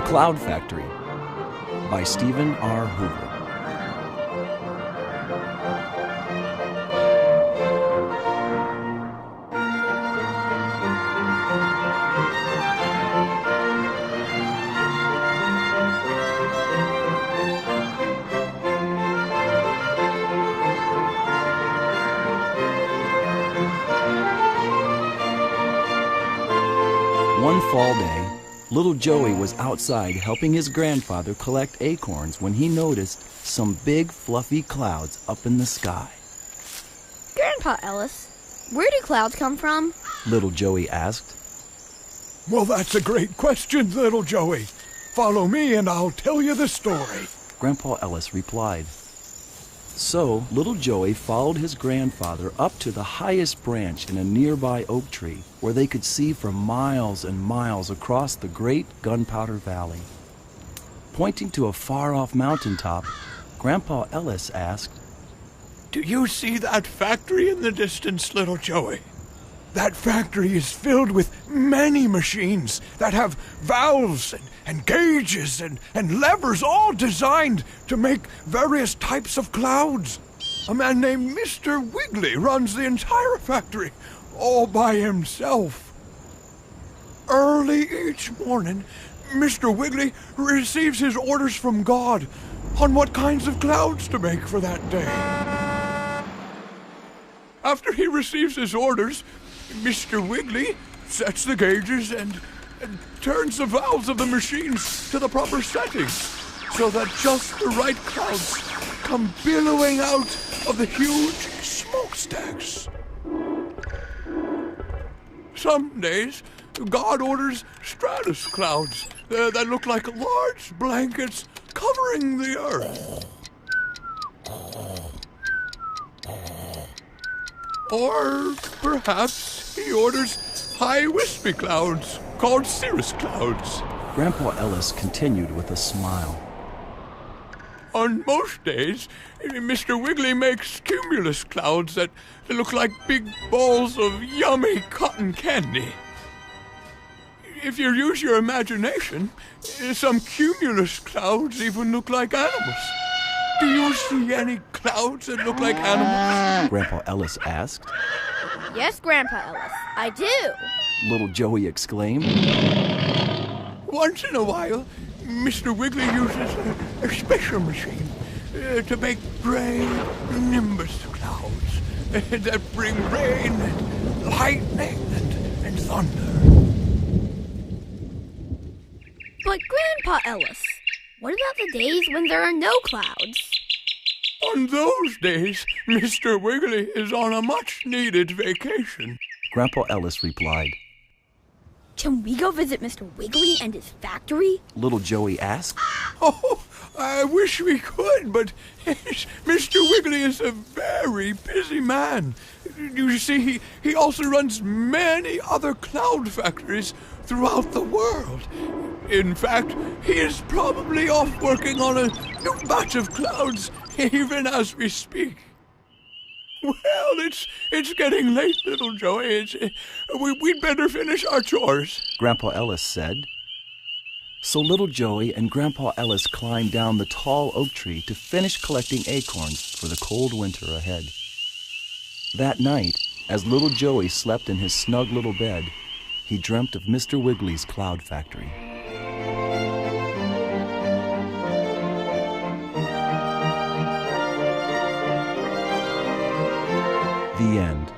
The Cloud Factory by Stephen R. Hoover. One fall day, little Joey was outside helping his grandfather collect acorns when he noticed some big fluffy clouds up in the sky. Grandpa Ellis, where do clouds come from? Little Joey asked. Well, that's a great question, little Joey. Follow me and I'll tell you the story. Grandpa Ellis replied. So, little Joey followed his grandfather up to the highest branch in a nearby oak tree, where they could see for miles and miles across the great Gunpowder Valley. Pointing to a far-off mountaintop, Grandpa Ellis asked, Do you see that factory in the distance, little Joey? That factory is filled with many machines that have valves and gauges and levers all designed to make various types of clouds. A man named Mr. Wiggly runs the entire factory all by himself. Early each morning, Mr. Wiggly receives his orders from God on what kinds of clouds to make for that day. After he receives his orders, Mr. Wiggly sets the gauges and turns the valves of the machines to the proper settings so that just the right clouds come billowing out of the huge smokestacks. Some days, God orders stratus clouds that look like large blankets covering the earth. Or perhaps he orders high wispy clouds called cirrus clouds. Grandpa Ellis continued with a smile. On most days, Mr. Wiggly makes cumulus clouds that look like big balls of yummy cotton candy. If you use your imagination, some cumulus clouds even look like animals. Do you see any clouds that look like animals? Grandpa Ellis asked. Yes, Grandpa Ellis, I do. Little Joey exclaimed. Once in a while, Mr. Wiggly uses a special machine to make bright nimbus clouds that bring rain and lightning and thunder. But Grandpa Ellis, what about the days when there are no clouds? On those days, Mr. Wiggly is on a much-needed vacation. Grandpa Ellis replied. Can we go visit Mr. Wiggly and his factory? Little Joey asked. Oh, I wish we could, but Mr. Wiggly is a very busy man. You see, he also runs many other cloud factories throughout the world. In fact, he is probably off working on a new batch of clouds even as we speak. Well, it's getting late, little Joey. We'd better finish our chores. Grandpa Ellis said. So little Joey and Grandpa Ellis climbed down the tall oak tree to finish collecting acorns for the cold winter ahead. That night, as little Joey slept in his snug little bed, he dreamt of Mr. Wiggly's cloud factory. The end.